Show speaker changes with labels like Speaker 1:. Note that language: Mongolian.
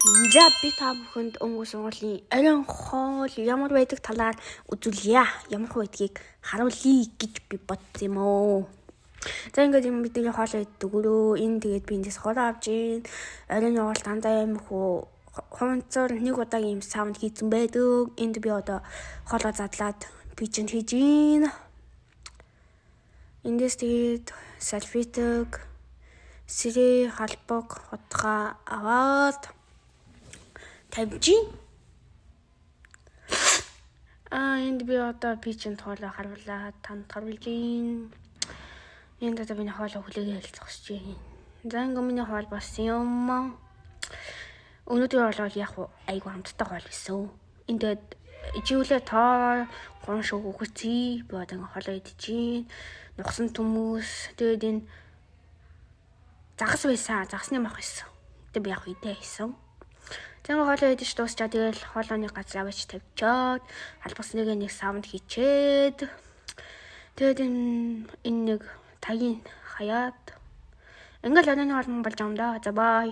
Speaker 1: За би та бүхэнд өнгөрсөн сургуулийн оройн хоол ямар байдаг талаар үзүүлье. Ямар байдгийг харуулъя гэж би бодсон юм уу. За ингээд юм бидний хоол иддэг өрөө энэ тэгээд би эндээс хоол авч ийн. Оройн хоол дандаа юм хөө хонцор нэг удаагийн юм саунд хийсэн байдаг. Энд би одоо хоолоо задлаад пичэнд хийж ийн. Эндээс тэгээд салфетик сэрээ халбаг хотгоо аваад тавьжин. Энд би одоо пичэнд хоолоо харуулаад танд харуулж ийн. Энд одоо миний хоолоо хүлээгээ хэлцэж байна. За ингээд миний хоол болсон юм. Өнөөдөр бол яг айгу амттай хоол байсан. Энд ижүүлээ тоо гон шог өгөцгий. Би одоо ингээд хоолоо идэж ийн. Нухсан төмөс тэгээд энэ загас байсан. Загасны мах байсан. Тэгээд би яг идэ хийсэн. Тэгвэл хоолоо идэж дуусчаа тэгэл хоолооны газар аваач тавьчаад албасныг нэг саунд хийчээд тэгээд энэ нэг тагийн хаяад ингээл оройн хоол болж юм да. За бай.